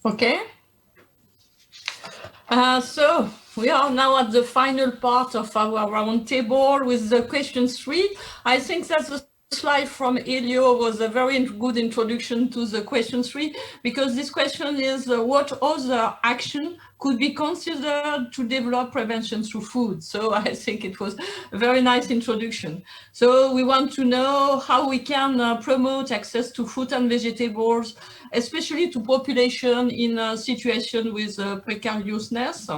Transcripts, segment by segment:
Okay. So we are now at the final part of our roundtable with the question 3. I think that the slide from Elio was a very good introduction to the question 3, because this question is what other action could be considered to develop prevention through food. So I think it was a very nice introduction. So we want to know how we can promote access to fruit and vegetables, especially to population in a situation with precariousness.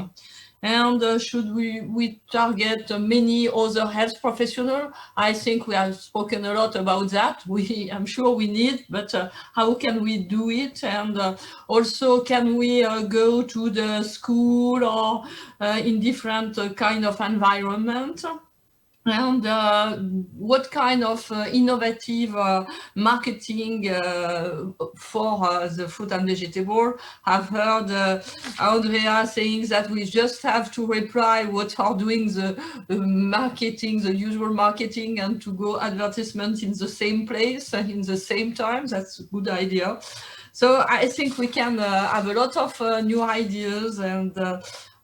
And should we target many other health professionals? I think we have spoken a lot about that. I'm sure we need, but how can we do it? And also, can we go to the school or in different kind of environment? And what kind of innovative marketing for the fruit and vegetable? I've heard Andrea saying that we just have to reply what are doing the marketing, the usual marketing, and to go advertisement in the same place and in the same time. That's a good idea. So I think we can have a lot of new ideas, and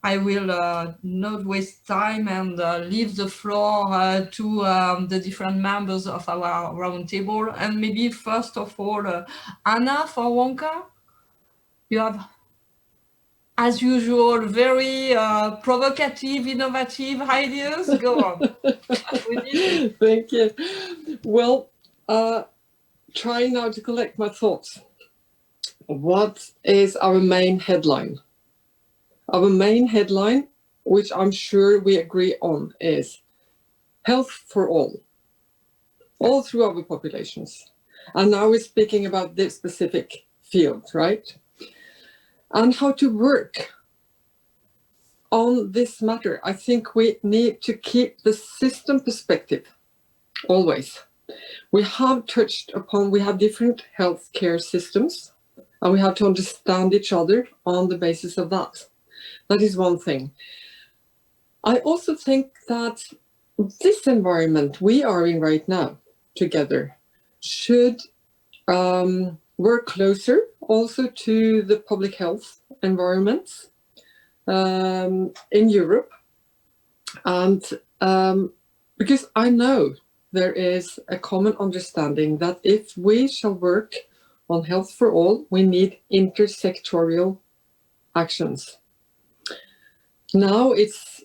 I will not waste time and leave the floor to the different members of our roundtable. And maybe first of all, Anna for WONCA. You have, as usual, very provocative, innovative ideas. Go on. Thank you. Well, trying now to collect my thoughts. What is our main headline? Our main headline, which I'm sure we agree on, is health for all through our populations. And now we're speaking about this specific field, right? And how to work on this matter. I think we need to keep the system perspective always. We have touched upon, we have different healthcare systems, and we have to understand each other on the basis of that. That is one thing. I also think that this environment we are in right now together should work closer also to the public health environments in Europe. And because I know there is a common understanding that if we shall work on health for all, we need intersectorial actions. Now it's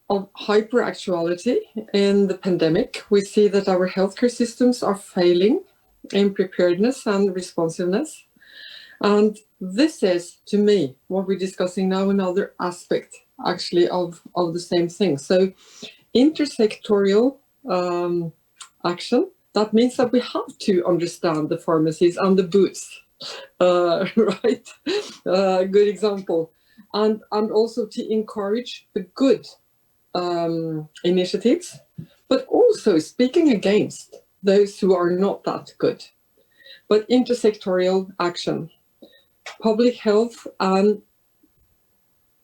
of hyperactuality in the pandemic. We see that our healthcare systems are failing in preparedness and responsiveness. And this is, to me, what we're discussing now, another aspect actually of the same thing. So intersectorial action, that means that we have to understand the pharmacies and the booths, right? Good example. And also to encourage the good initiatives, but also speaking against those who are not that good. But intersectorial action, public health and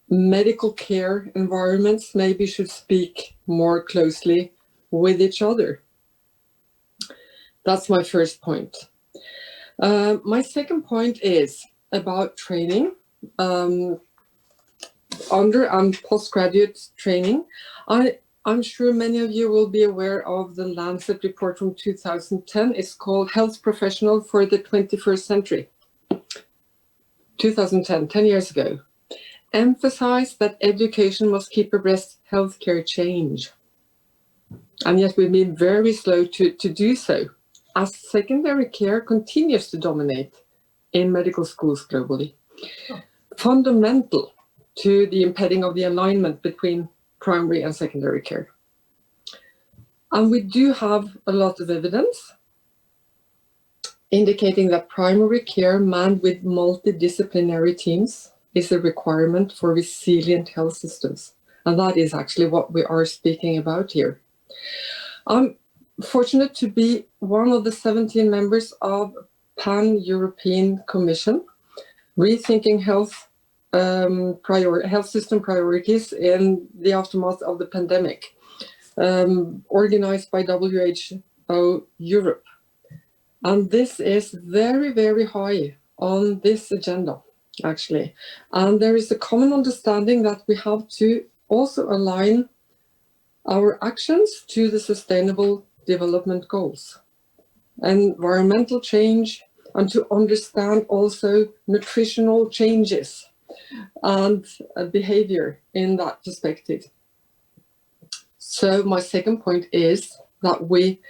medical care environments maybe should speak more closely with each other. That's my first point. My second point is about training. Under and postgraduate training. I'm sure many of you will be aware of the Lancet report from 2010. It's called Health Professional for the 21st Century. 2010, 10 years ago. Emphasized that education must keep abreast healthcare change. And yet we've been very slow to do so, as secondary care continues to dominate in medical schools globally. Fundamental to the impeding of the alignment between primary and secondary care. And we do have a lot of evidence indicating that primary care manned with multidisciplinary teams is a requirement for resilient health systems. And that is actually what we are speaking about here. I'm fortunate to be one of the 17 members of Pan-European Commission, rethinking health system priorities in the aftermath of the pandemic, organized by WHO Europe. And this is very, very high on this agenda. actually. And there is a common understanding that we have to also align our actions to the Sustainable Development Goals, environmental change, and to understand also nutritional changes and behavior in that perspective. So my second point is that we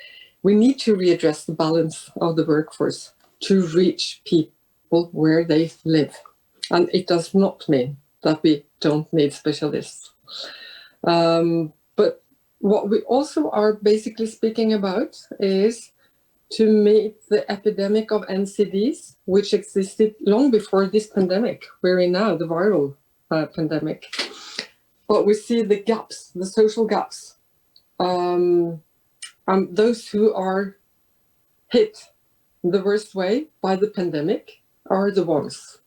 need to readdress the balance of the workforce to reach people where they live. And it does not mean that we don't need specialists. But what we also are basically speaking about is to meet the epidemic of NCDs, which existed long before this pandemic we're in now, the viral pandemic. But we see the gaps, the social gaps. And those who are hit the worst way by the pandemic are the ones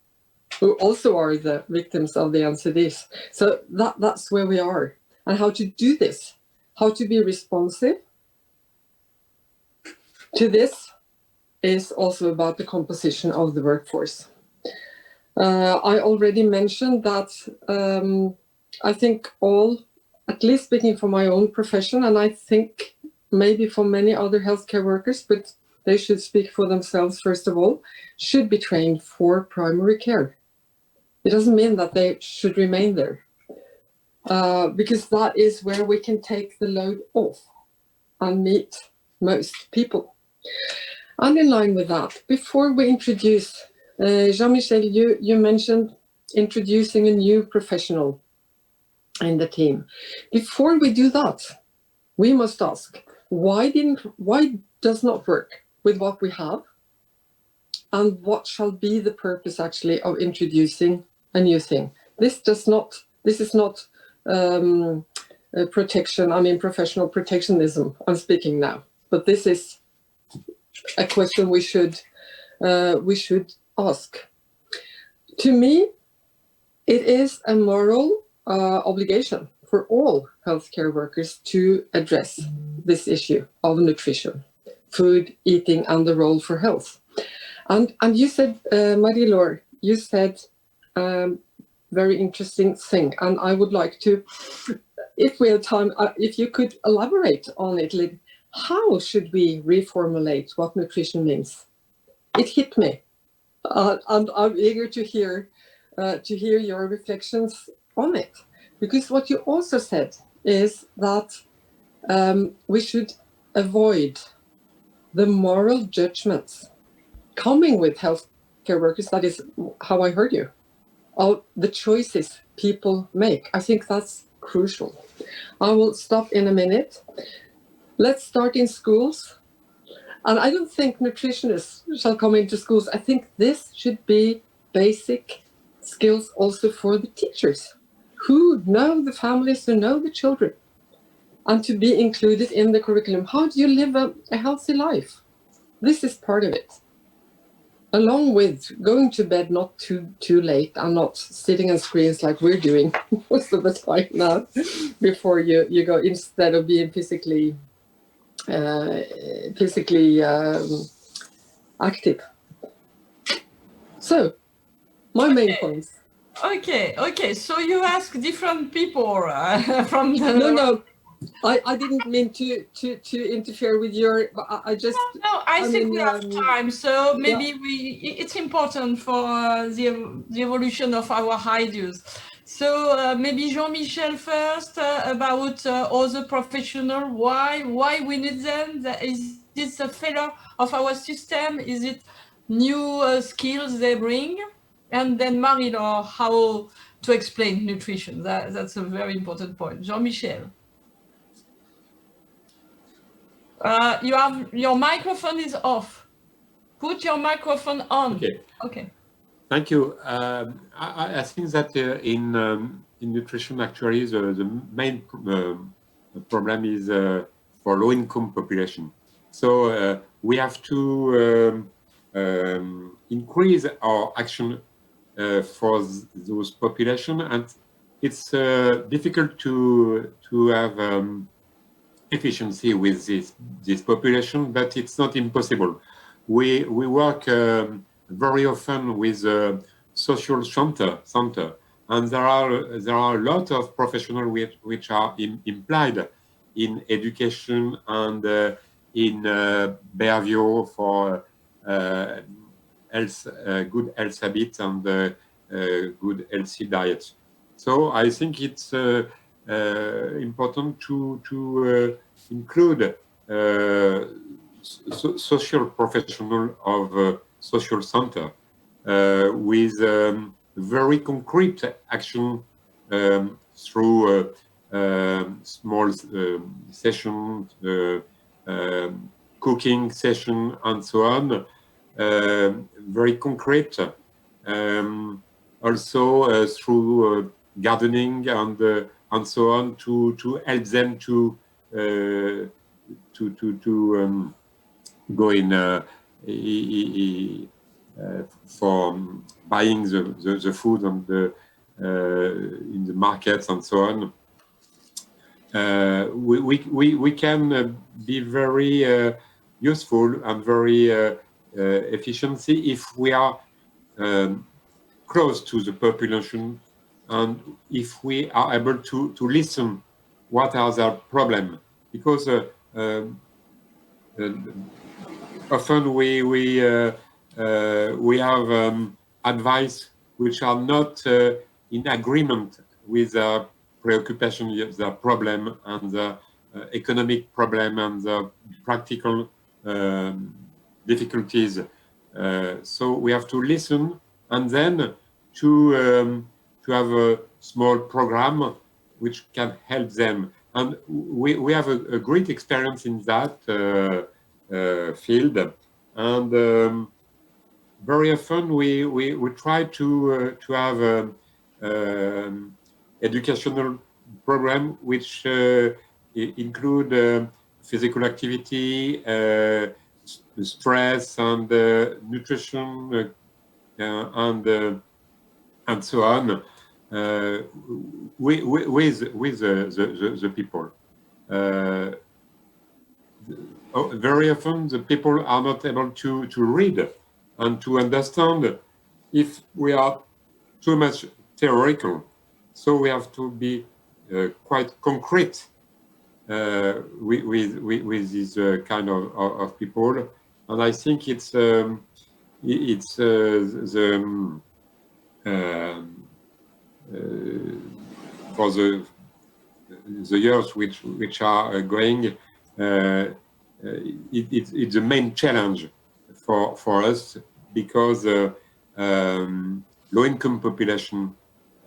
who also are the victims of the NCDs. So that's where we are. And how to do this, how to be responsive to this is also about the composition of the workforce. I already mentioned that I think all, at least speaking for my own profession, and I think maybe for many other healthcare workers, but they should speak for themselves first of all, should be trained for primary care. It doesn't mean that they should remain there, because that is where we can take the load off and meet most people. And in line with that, before we introduce, Jean-Michel, you mentioned introducing a new professional in the team. Before we do that, we must ask, why does not work with what we have? And what shall be the purpose actually of introducing a new thing? This is not protection, I mean professional protectionism I'm speaking now, but this is a question we should ask. To me, it is a moral obligation for all healthcare workers to address this issue of nutrition, food, eating, and the role for health. And you said, Marie-Laure, you said very interesting thing, and I would like to, if we have time, if you could elaborate on it. How should we reformulate what nutrition means? It hit me, and I'm eager to hear your reflections on it. Because what you also said is that we should avoid the moral judgments coming with healthcare workers. That is how I heard you. Of the choices people make. I think that's crucial. I will stop in a minute. Let's start in schools. And I don't think nutritionists shall come into schools. I think this should be basic skills also for the teachers who know the families, who know the children, and to be included in the curriculum. How do you live a healthy life? This is part of it. Along with going to bed not too late and not sitting on screens like we're doing most of the time now before you go, instead of being physically active. So, my main points. Okay. So you ask different people from the... No. I didn't mean to interfere with your. I just. No. I think we have time, so maybe it's important for the evolution of our ideas. So maybe Jean-Michel first about other professionals. Why we need them? Is this a failure of our system? Is it new skills they bring? And then Marie-Laure, how to explain nutrition. That's a very important point. Jean-Michel. Your microphone is off. Put your microphone on. Okay. Thank you. I think that in nutrition, actually, the main problem is for low-income population. So we have to increase our action for those population, and it's difficult to have efficiency with this population, but it's not impossible. We work very often with social center, and there are a lot of professionals which are implied in education and in behavior for health, good health habits and good healthy diet. So I think it's important to include social professional of social center with very concrete action through small sessions, cooking session, and so on. Very concrete. Also through gardening and so on to help them to go in for buying the food and in the markets and so on. We can be very useful and very efficiency if we are close to the population and if we are able to listen what are their problems, because often we have advice which are not in agreement with the preoccupation, the problem, and the economic problem and the practical difficulties. So we have to listen and then to have a small program which can help them. And we have a great experience in that field. And very often we try to have educational program which include physical activity, stress, and nutrition, and so on, with the people. Very often the people are not able to read and to understand if we are too much theoretical. So we have to be quite concrete with this kind of people, and I think it's the for the years which are going, it's the main challenge for us, because low-income population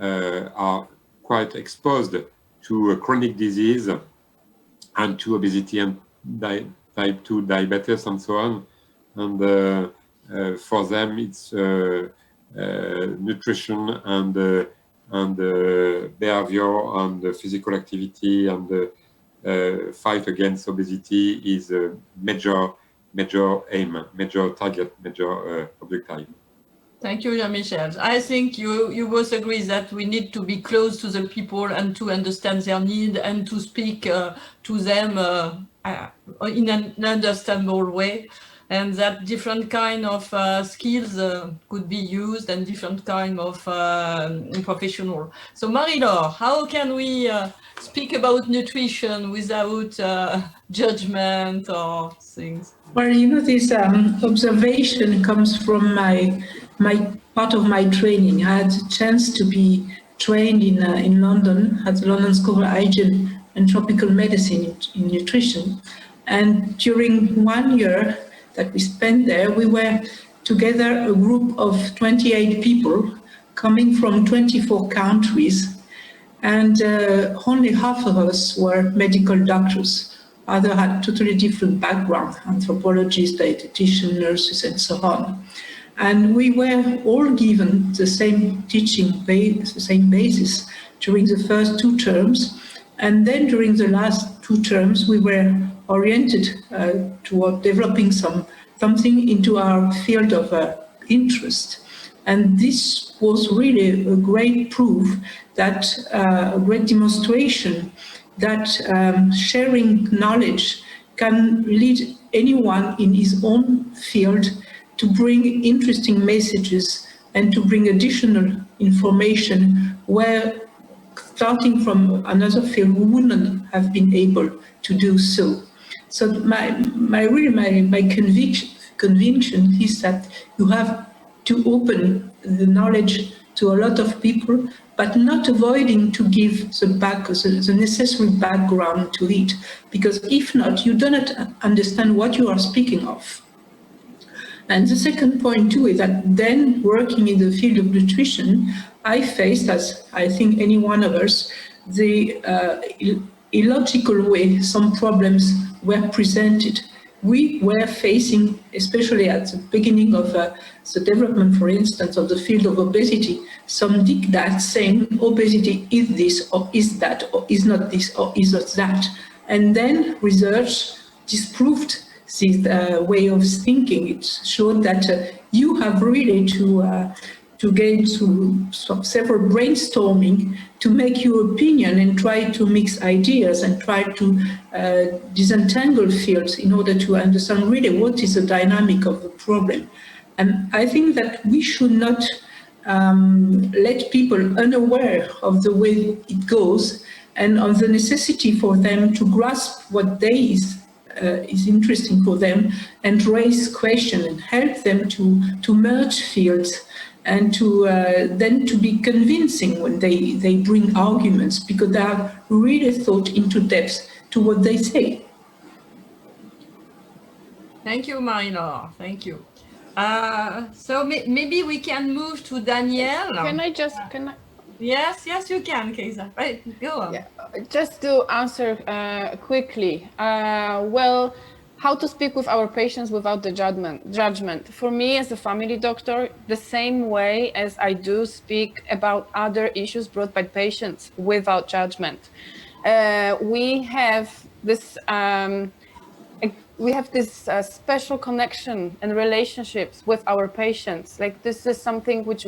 are quite exposed to chronic disease and to obesity and type 2 diabetes and so on. And for them, it's nutrition and behavior and physical activity and fight against obesity is a major aim, major target, major objective. Thank you, Jean-Michel. I think you both agree that we need to be close to the people and to understand their need and to speak to them in an understandable way, and that different kind of skills could be used and different kind of professional. So Marie-Laure, how can we speak about nutrition without judgment or things? Well, you know, this observation comes from my part of my training. I had a chance to be trained in London at the London School of Hygiene and Tropical Medicine in nutrition. And during 1 year that we spent there, we were together a group of 28 people coming from 24 countries. And only half of us were medical doctors. Others had totally different backgrounds, anthropologists, dietitians, nurses, and so on. And we were all given the same teaching, the same basis during the first 2 terms. And then during the last 2 terms, we were oriented toward developing something into our field of interest. And this was really a great proof that, a great demonstration that sharing knowledge can lead anyone in his own field to bring interesting messages and to bring additional information where, starting from another field, we wouldn't have been able to do so. So my conviction is that you have to open the knowledge to a lot of people, but not avoiding to give the necessary background to it, because if not, you do not understand what you are speaking of. And the second point too is that then working in the field of nutrition, I faced, as I think any one of us, the illogical way some problems were presented. We were facing, especially at the beginning of the development, for instance, of the field of obesity, some diktats saying obesity is this or is that or is not this or is not that. And then research disproved this way of thinking. It showed that you have really to get through several brainstorming to make your opinion and try to mix ideas and try to disentangle fields in order to understand really what is the dynamic of the problem. And I think that we should not let people unaware of the way it goes and of the necessity for them to grasp what is interesting for them and raise questions and help them to merge fields and to then to be convincing when they bring arguments, because they have really thought into depth to what they say. Thank you, Marie-Laure. Thank you. So maybe we can move to Danielle. Can I? Yes, you can, Keiza. Right, go on. Yeah, just to answer quickly. Well, how to speak with our patients without the judgment. For me, as a family doctor, the same way as I do speak about other issues brought by patients without judgment. We have this special connection and relationships with our patients. Like, this is something which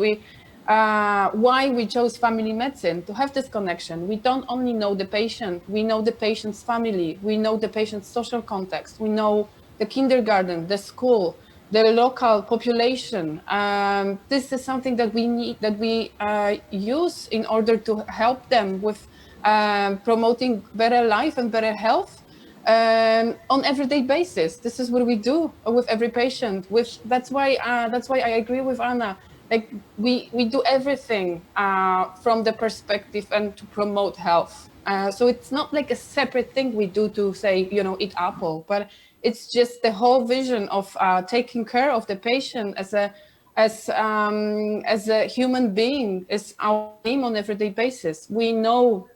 why we chose family medicine, to have this connection. We don't only know the patient, we know the patient's family, we know the patient's social context, we know the kindergarten, the school, the local population. This is something that we use in order to help them with promoting better life and better health on everyday basis. This is what we do with every patient. That's why I agree with Anna. Like, we do everything from the perspective and to promote health. So it's not like a separate thing we do to say, eat apple, but it's just the whole vision of taking care of the patient as a human being is our aim on everyday basis. We know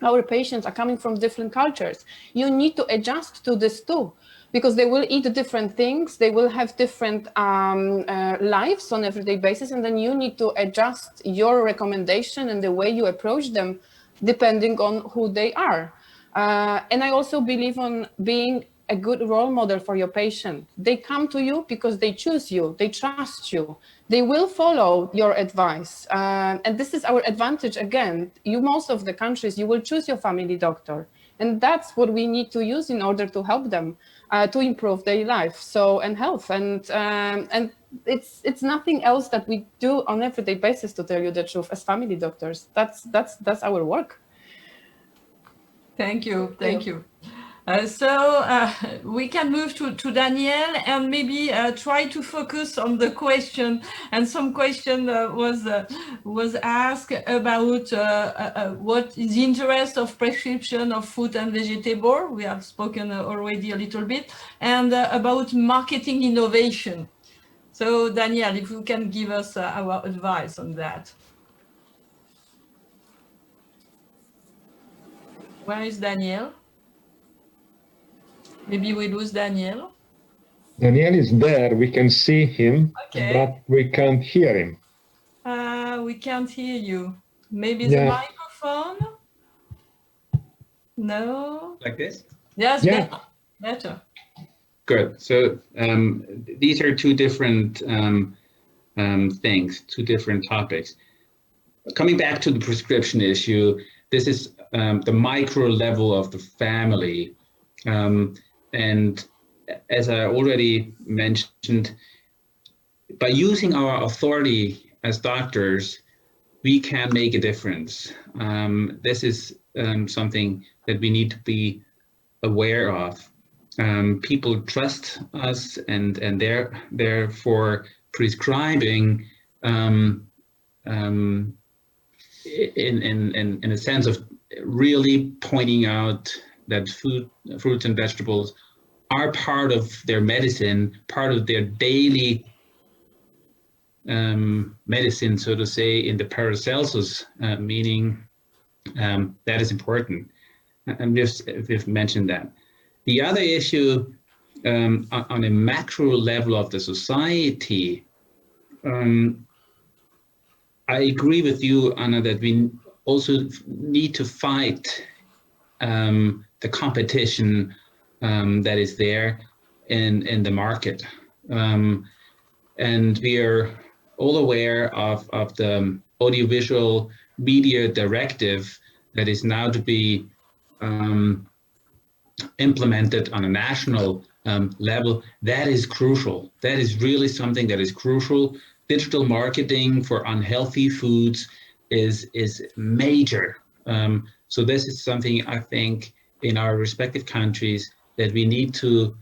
our patients are coming from different cultures. You need to adjust to this too, because they will eat different things, they will have different lives on everyday basis, and then you need to adjust your recommendation and the way you approach them depending on who they are. And I also believe on being a good role model for your patient. They come to you because they choose you, they trust you, they will follow your advice. And this is our advantage again. Most of the countries, you will choose your family doctor. And that's what we need to use in order to help them to improve their life and health. And it's nothing else that we do on everyday basis, to tell you the truth, as family doctors. That's our work. Thank you. So we can move to Danielle and maybe try to focus on the question. And some question was asked about what is the interest of prescription of fruit and vegetable. We have spoken already a little bit, and about marketing innovation. So Danielle, if you can give us our advice on that. Where is Danielle? Maybe we lose Daniel. Daniel is there. We can see him, okay, but we can't hear him. We can't hear you. Maybe the microphone? No? Like this? Yes, yeah. Better. Good. So these are two different things, two different topics. Coming back to the prescription issue, this is the micro level of the family. And as I already mentioned, by using our authority as doctors, we can make a difference. This is something that we need to be aware of. People trust us, and they're therefore prescribing in a sense of really pointing out that fruits and vegetables are part of their medicine, part of their daily medicine, so to say, in the Paracelsus meaning. That is important. And we've mentioned that. The other issue on a macro level of the society, I agree with you, Anna, that we also need to fight the competition that is there in the market. And we are all aware of the audiovisual media directive that is now to be implemented on a national level. That is crucial. That is really something that is crucial. Digital marketing for unhealthy foods is major. So this is something I think in our respective countries that we need to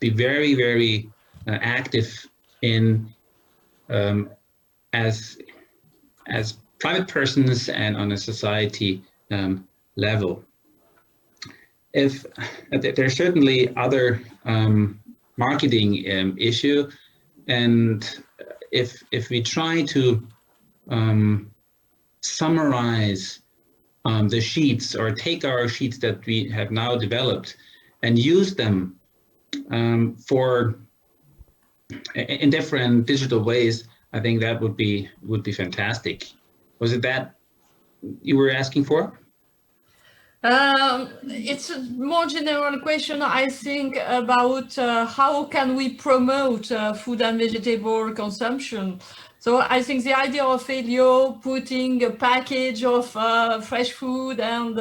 be very, very active in as private persons and on a society level. If there's certainly other marketing issue, and if we try to summarize the sheets, or take our sheets that we have now developed and use them in different digital ways, I think that would be fantastic. Was it that you were asking for? It's a more general question, I think, about how can we promote food and vegetable consumption. So I think the idea of Elio putting a package of fresh food and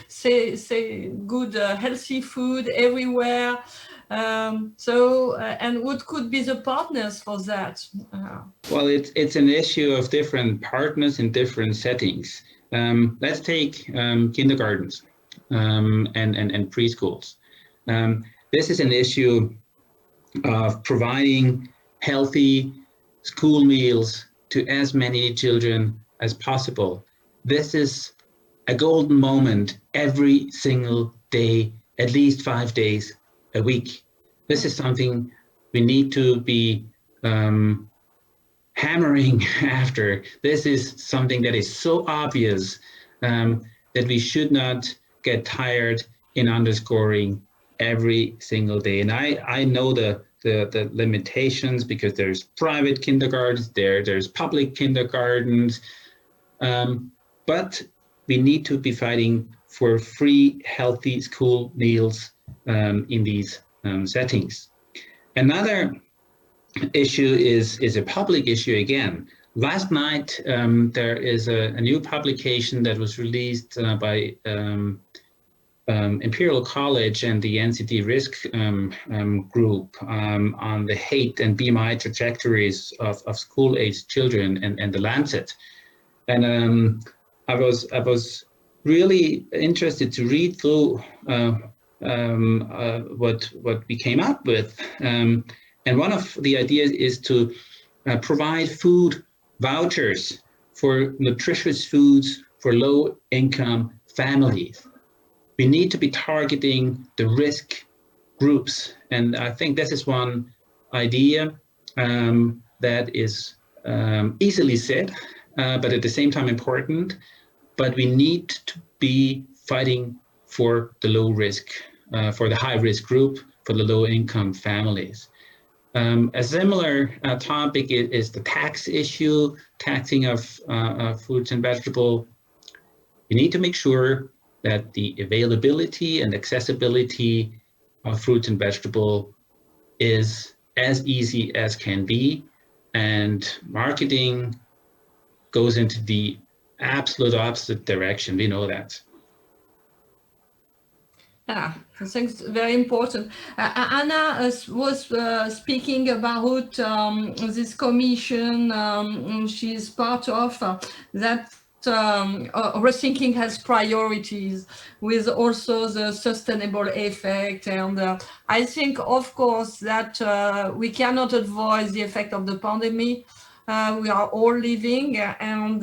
say good healthy food everywhere. And what could be the partners for that? Well, it's an issue of different partners in different settings. Let's take kindergartens and preschools. This is an issue of providing healthy school meals to as many children as possible. This is a golden moment every single day, at least 5 days a week. This is something we need to be hammering after. This is something that is so obvious that we should not get tired in underscoring every single day. And I know the limitations, because there's private kindergartens, there's public kindergartens, but we need to be fighting for free, healthy school meals in these settings. Another issue is a public issue again. Last night, there is a new publication that was released by Imperial College and the NCD Risk group on the hate and BMI trajectories of school-aged children and the Lancet. And I was really interested to read through what we came up with. And one of the ideas is to provide food vouchers for nutritious foods for low-income families. We need to be targeting the risk groups. And I think this is one idea that is easily said, but at the same time important. But we need to be fighting for the low risk, for the high risk group, for the low income families. A similar topic is the tax issue, taxing of fruits and vegetables. You need to make sure that the availability and accessibility of fruits and vegetables is as easy as can be, and marketing goes into the absolute opposite direction. We know that. Yeah, I think it's very important. Anna was speaking about this commission she's part of, that rethinking has priorities with also the sustainable effect. And I think, of course, that we cannot avoid the effect of the pandemic. We are all living, and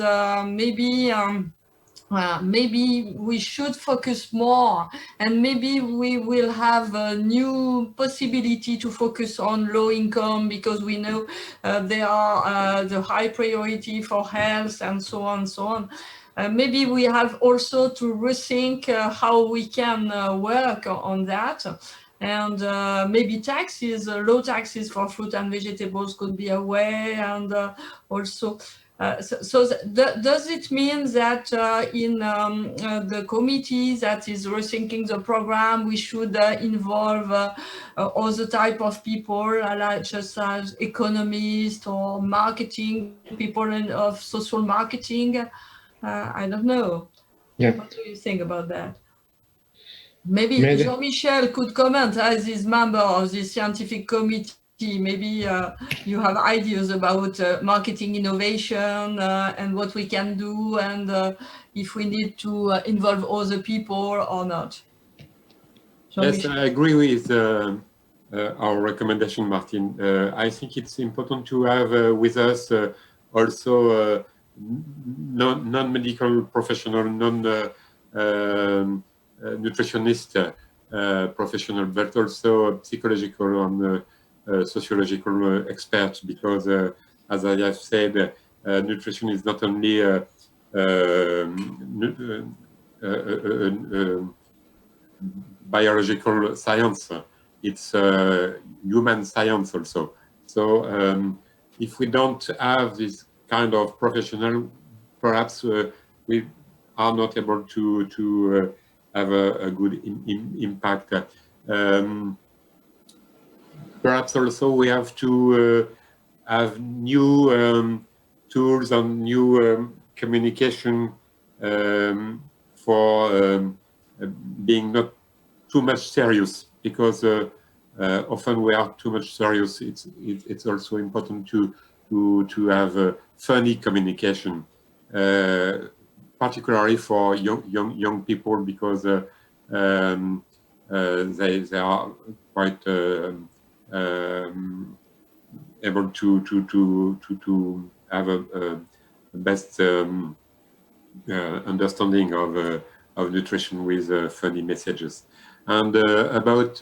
maybe we should focus more, and maybe we will have a new possibility to focus on low income, because we know they are the high priority for health and so on and so on. Maybe we have also to rethink how we can work on that. And maybe taxes, low taxes for fruit and vegetables could be a way. And also, does it mean that in the committee that is rethinking the program, we should involve other type of people, like just as economists or marketing people of social marketing? I don't know. Yeah. What do you think about that? Maybe Jean-Michel could comment as his member of the scientific committee. Maybe you have ideas about marketing innovation and what we can do, and if we need to involve other people or not. Yes, I agree with our recommendation, Martin. I think it's important to have with us also non-medical professional, non-nutritionist professional, but also psychological and sociological experts, because as I have said, nutrition is not only biological science, it's human science also. So if we don't have this kind of professional, perhaps we are not able to have a good impact. Perhaps also we have to have new tools and new communication for being not too much serious, because often we are too much serious. It's also important to have funny communication, particularly for young people, because they are quite able to have a best understanding of nutrition with funny messages. And about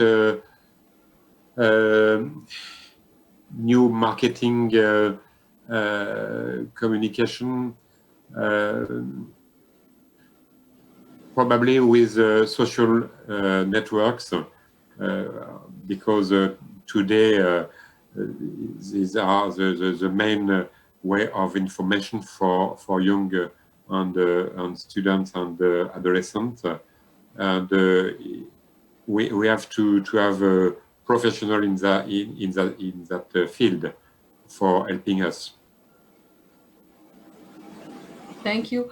new marketing communication, probably with social networks, because today these are the main way of information for young and students and adolescents. And we have to have a professional in that field for helping us. Thank you.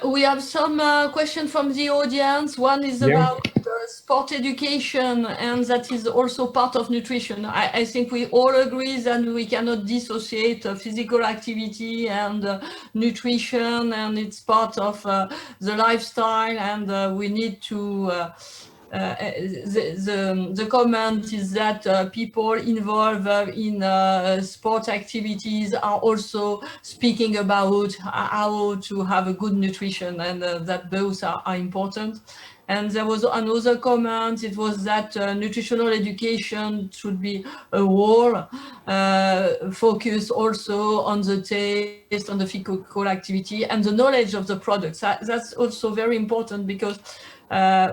We have some questions from the audience. One is about sport education, and that is also part of nutrition. I think we all agree that we cannot dissociate physical activity and nutrition, and it's part of the lifestyle, and we need to the comment is that people involved in sport activities are also speaking about how to have a good nutrition, and that both are important. And there was another comment, it was that nutritional education should be a whole focus also on the taste, on the physical activity and the knowledge of the products. That's also very important, because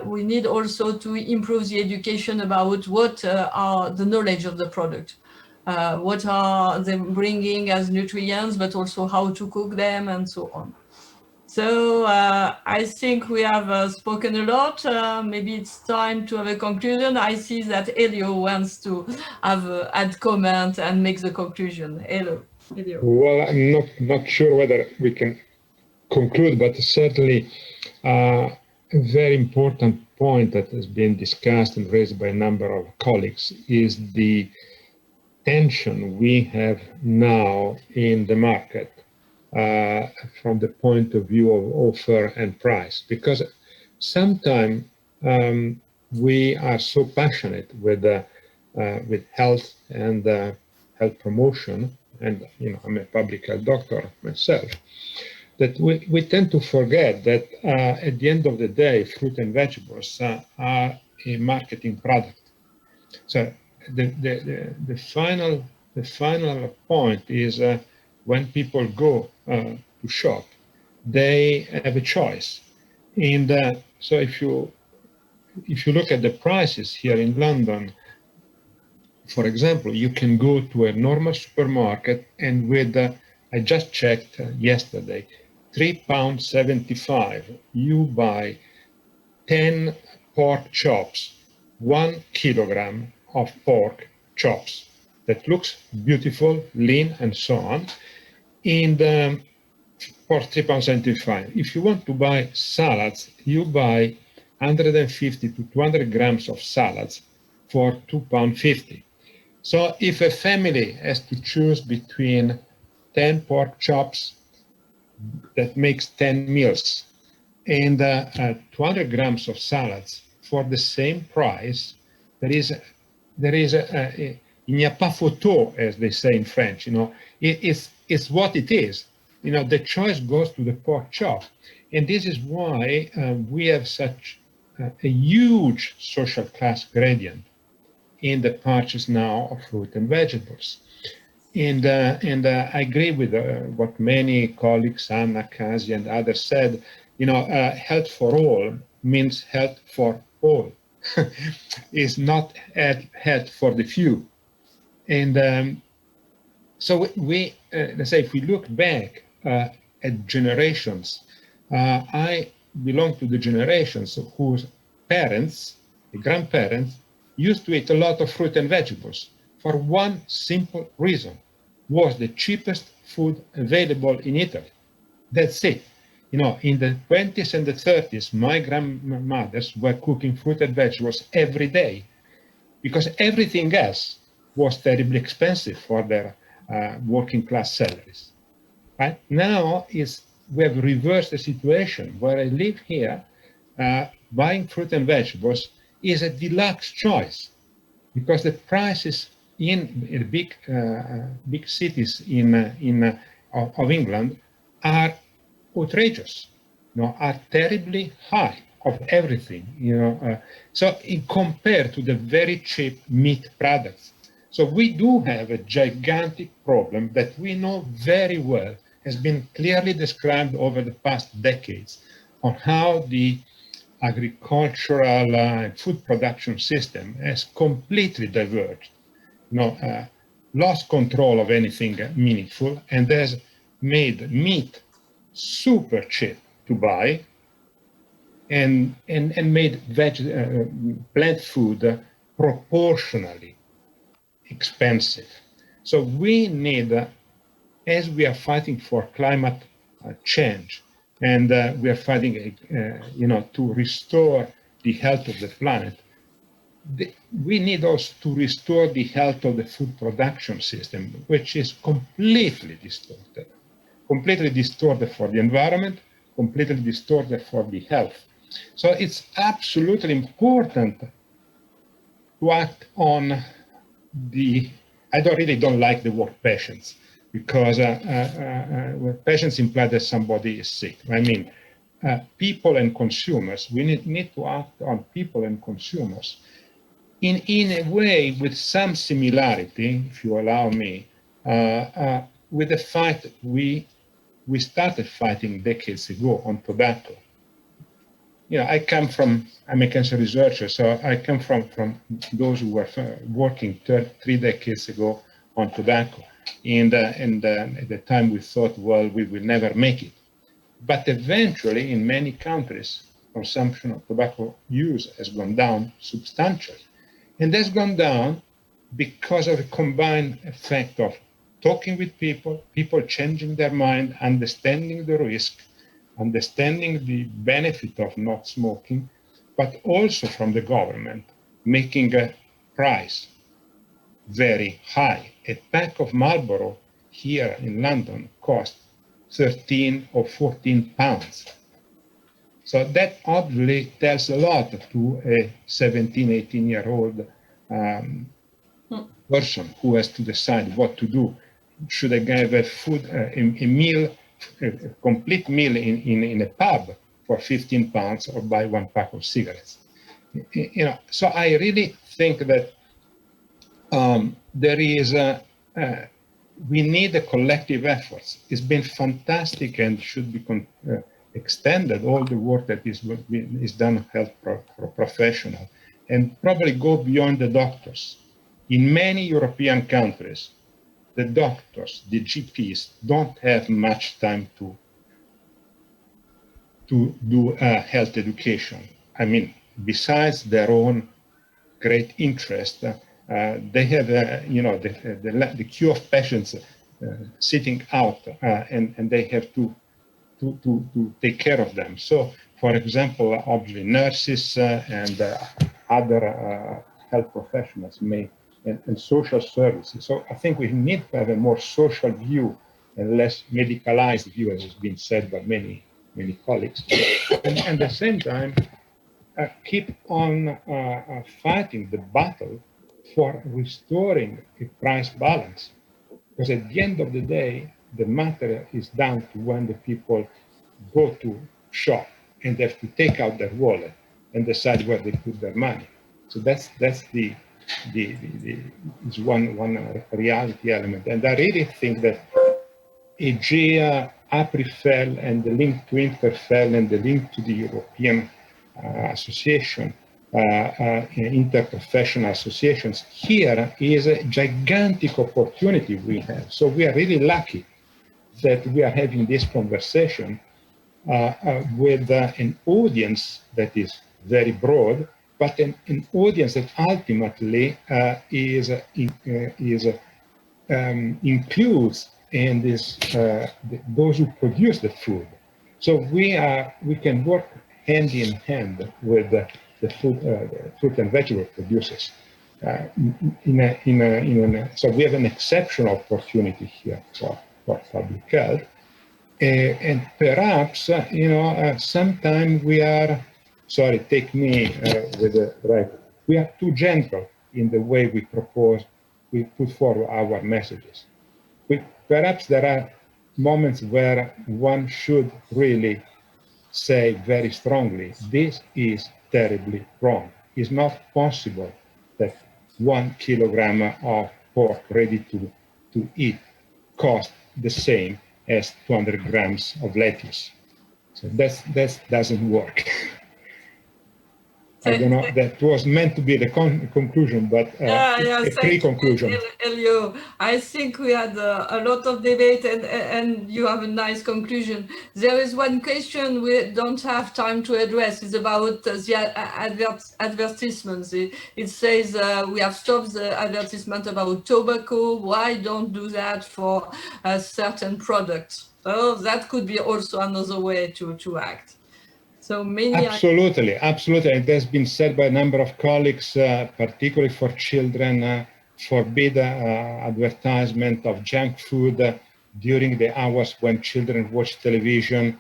we need also to improve the education about what are the knowledge of the product. What are they bringing as nutrients, but also how to cook them and so on. So I think we have spoken a lot. Maybe it's time to have a conclusion. I see that Elio wants to have add comment and make the conclusion. Elio. Well, I'm not sure whether we can conclude, but certainly a very important point that has been discussed and raised by a number of colleagues is the tension we have now in the market from the point of view of offer and price, because sometimes we are so passionate with health and health promotion, and I'm a public health doctor myself, that we tend to forget that at the end of the day, fruit and vegetables are a marketing product. So the final point is when people go to shop, they have a choice. And so if you look at the prices here in London, for example, you can go to a normal supermarket and with, I just checked yesterday, £3.75, you buy 10 pork chops, 1 kilogram of pork chops that looks beautiful, lean, and so on, and for £3.75. If you want to buy salads, you buy 150 to 200 grams of salads for £2.50. So if a family has to choose between 10 pork chops, that makes 10 meals, and 200 grams of salads for the same price, there is il n'y a pas photo, as they say in French. It's what it is. The choice goes to the pork chop, and this is why we have such a huge social class gradient in the purchase now of fruit and vegetables. And I agree with what many colleagues, Anna, Kasi, and others said. Health for all means health for all. It's not health for the few. And so we let's say, if we look back at generations, I belong to the generations whose parents, the grandparents, used to eat a lot of fruit and vegetables for one simple reason: was the cheapest food available in Italy. That's it. In the 20s and the 30s, my grandmothers were cooking fruit and vegetables every day because everything else was terribly expensive for their working class salaries. Right? Now we have reversed the situation where I live here. Buying fruit and vegetables is a deluxe choice because the prices in big cities of England are outrageous, are terribly high of everything, so compared to the very cheap meat products. So we do have a gigantic problem that we know very well has been clearly described over the past decades on how the agricultural and food production system has completely diverged, lost control of anything meaningful, and has made meat super cheap to buy and made plant food proportionally expensive. So we need, as we are fighting for climate change, and we are fighting, to restore the health of the planet, we need also to restore the health of the food production system, which is completely distorted for the environment, completely distorted for the health. So it's absolutely important to act on I don't like the word patients, because patients imply that somebody is sick. I mean, people and consumers, we need to act on people and consumers in a way with some similarity, if you allow me, with the fight we started fighting decades ago on tobacco. I'm a cancer researcher, so I come from those who were working 3 decades ago on tobacco. And at the time we thought, well, we will never make it. But eventually, in many countries, consumption of tobacco use has gone down substantially. And that's gone down because of a combined effect of talking with people changing their mind, understanding the risk, understanding the benefit of not smoking, but also from the government, making a price very high. A pack of Marlboro here in London costs 13 or 14 pounds. So that obviously tells a lot to a 17, 18-year-old person who has to decide what to do. Should I give a food, a meal, a complete meal in a pub for 15 pounds, or buy one pack of cigarettes? You know, so I really think that there is we need a collective efforts. It's been fantastic and should be extended, all the work that is done health professional, and probably go beyond the doctors. In many European countries, the doctors, the GPs, don't have much time to do health education. I mean, besides their own great interest, they have, you know, the queue of patients sitting out, and they have to take care of them. So, for example, obviously nurses and other health professionals and social services. So I think we need to have a more social view and less medicalized view, as has been said by many colleagues. And at the same time, keep on fighting the battle for restoring a price balance. Because at the end of the day, the matter is down to when the people go to shop and they have to take out their wallet and decide where they put their money. So that's the is one reality element. And I really think that EGEA, Aprifel, and the link to Interfel and the link to the European Association, interprofessional associations, here is a gigantic opportunity we have. So we are really lucky that we are having this conversation with an audience that is very broad, but an audience that ultimately includes and is those who produce the food. So we can work hand in hand with the fruit and vegetable producers. So we have an exceptional opportunity here for public health, and perhaps sometimes we are. Sorry, take me with the right. We are too gentle in the way we put forward our messages. Perhaps there are moments where one should really say very strongly, this is terribly wrong. It's not possible that 1 kilogram of pork ready to eat costs the same as 200 grams of lettuce. So that doesn't work. I don't know, that was meant to be the conclusion, but a pre-conclusion. Elio, I think we had a lot of debate and you have a nice conclusion. There is one question we don't have time to address. It's about the advertisements. It says we have stopped the advertisement about tobacco. Why don't do that for certain products? So that could be also another way to act. So many absolutely. It has been said by a number of colleagues, particularly for children, forbid advertisement of junk food during the hours when children watch television,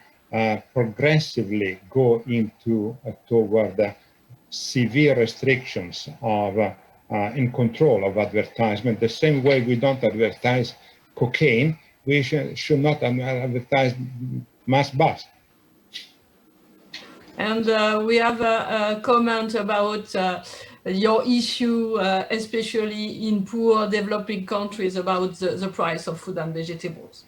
progressively go into toward severe restrictions of in control of advertisement. The same way we don't advertise cocaine, we should not advertise mass bus. And we have a comment about your issue, especially in poor developing countries, about the price of food and vegetables.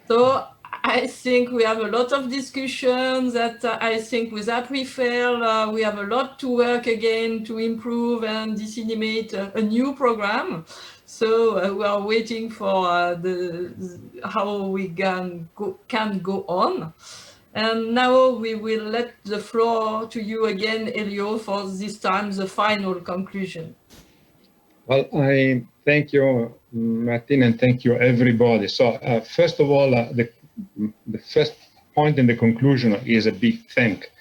So I think we have a lot of discussions that I think with Aprifel, we have a lot to work again to improve and disseminate a new program. So we are waiting for how we can go on. And now we will let the floor to you again, Elio, for this time, the final conclusion. Well, I thank you, Martin, and thank you, everybody. So first of all, the first point in the conclusion is a big thank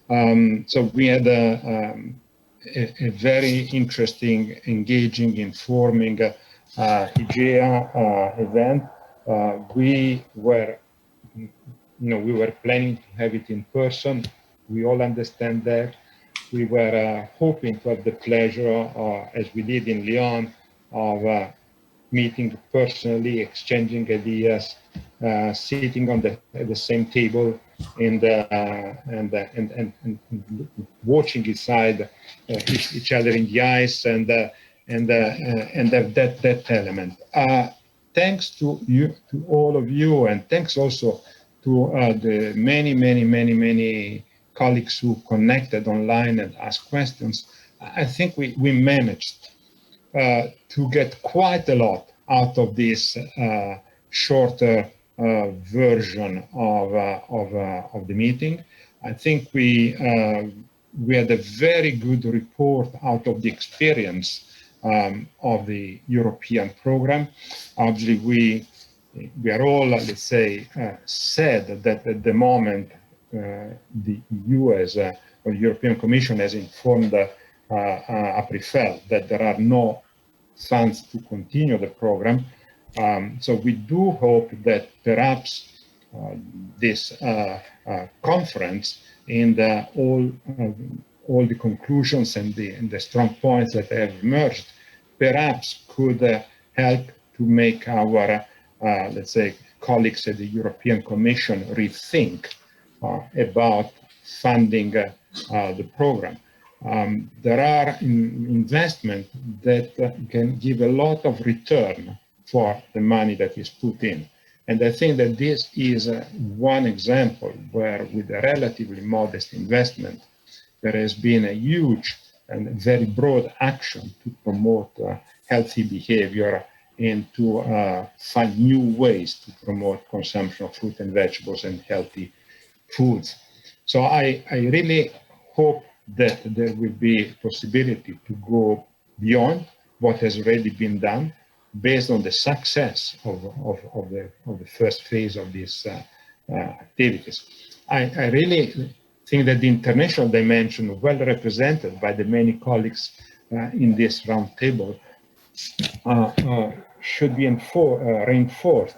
So we had a very interesting, engaging, informing IGEA event. We were planning to have it in person. We all understand that. We were hoping to have the pleasure, as we did in Lyon, of meeting personally, exchanging ideas, sitting on the same table, and watching each other in the eyes, and that element. Thanks to you, to all of you, and thanks also to the many colleagues who connected online and asked questions. I think we managed to get quite a lot out of this shorter version of the meeting. I think we had a very good report out of the experience of the European program. Obviously, we are all, let's say, sad that at the moment the EU, or the European Commission, has informed Aprifel that there are no funds to continue the program. So we do hope that perhaps this conference and all the conclusions and the strong points that have emerged perhaps could help to make our, let's say, colleagues at the European Commission rethink about funding the program. There are investments that can give a lot of return for the money that is put in. And I think that this is one example where, with a relatively modest investment, there has been a huge and very broad action to promote healthy behavior and to find new ways to promote consumption of fruit and vegetables and healthy foods. So I really hope that there will be possibility to go beyond what has already been done based on the success of the first phase of these activities. I really think that the international dimension, well represented by the many colleagues in this roundtable, should be reinforced,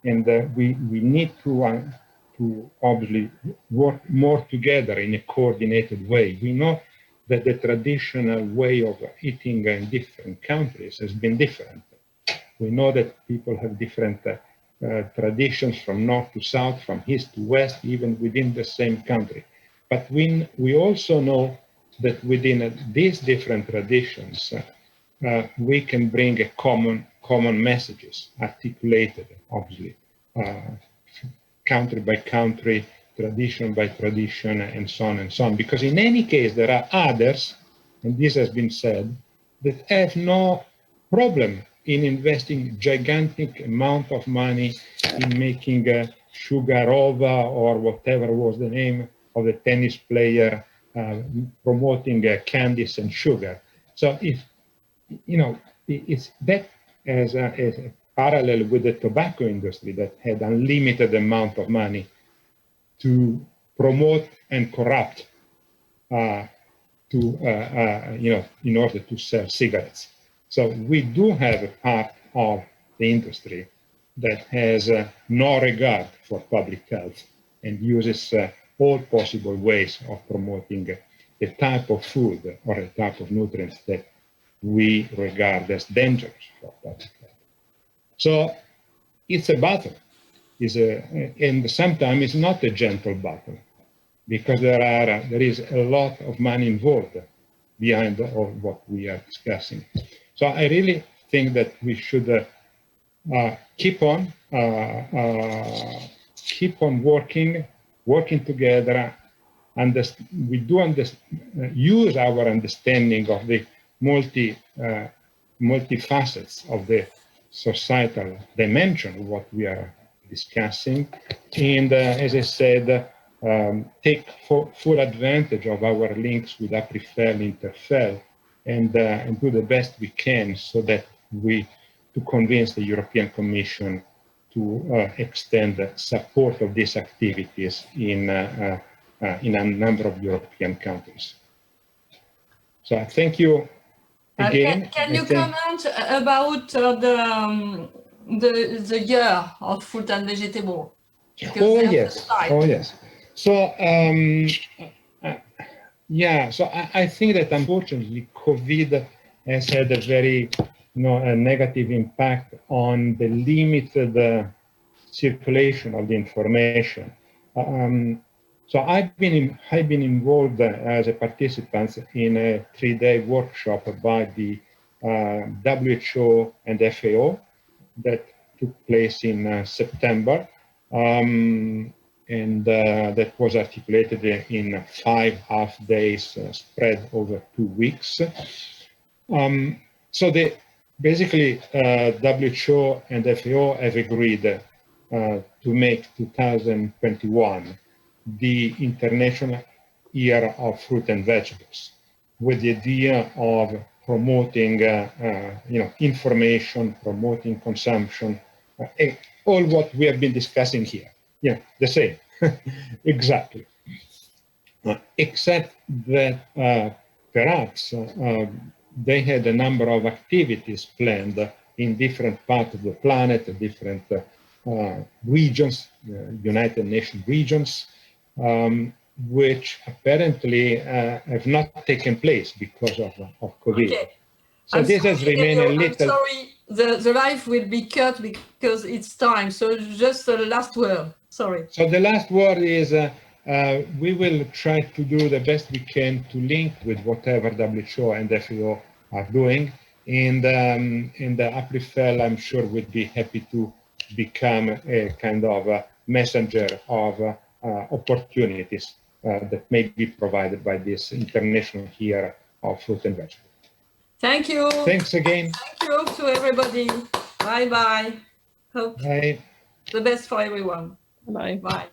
and we need to obviously work more together in a coordinated way. We know that the traditional way of eating in different countries has been different. We know that people have different traditions from north to south, from east to west, even within the same country. But we also know that within these different traditions, we can bring a common messages articulated, obviously, country by country, tradition by tradition, and so on and so on. Because in any case, there are others, and this has been said, that have no problem in investing gigantic amount of money in making sugarova, or whatever was the name of the tennis player, promoting candies and sugar. So if, it's that as a parallel with the tobacco industry that had unlimited amount of money to promote and corrupt in order to sell cigarettes. So we do have a part of the industry that has no regard for public health and uses all possible ways of promoting a type of food or a type of nutrients that we regard as dangerous for public health. So it's a battle, and sometimes it's not a gentle battle, because there is a lot of money involved behind what we are discussing. So I really think that we should keep on working together. We do use our understanding of the multifacets of the societal dimension of what we are discussing, and as I said, take full advantage of our links with Aprifel, Interfel, and do the best we can so that to convince the European Commission to extend support of these activities in in a number of European countries. So I thank you again. Can you comment about the year of fruit and vegetable? Oh yes, oh yes. So yeah, so I think that unfortunately COVID has had a very a negative impact on the limited circulation of the information. So I've been involved as a participant in a 3-day workshop by the WHO and FAO that took place in September, and that was articulated in 5 half days spread over 2 weeks. So basically WHO and FAO have agreed to make 2021 the International Year of Fruit and Vegetables, with the idea of promoting information, promoting consumption, all what we have been discussing here. Yeah, the same, exactly. Except that perhaps they had a number of activities planned in different parts of the planet, different regions, United Nations regions, which apparently have not taken place because of COVID. Okay. So this has remained a little... I'm sorry, the live will be cut because it's time. So just the last word, sorry. So the last word is we will try to do the best we can to link with whatever WHO and FAO are doing. And the Aprifel, I'm sure, would be happy to become a kind of a messenger of opportunities that may be provided by this International Year of Fruit and Vegetables. Thank you. Thanks again. Thank you to everybody. Bye-bye. Hope Bye. the best for everyone. Bye. Bye.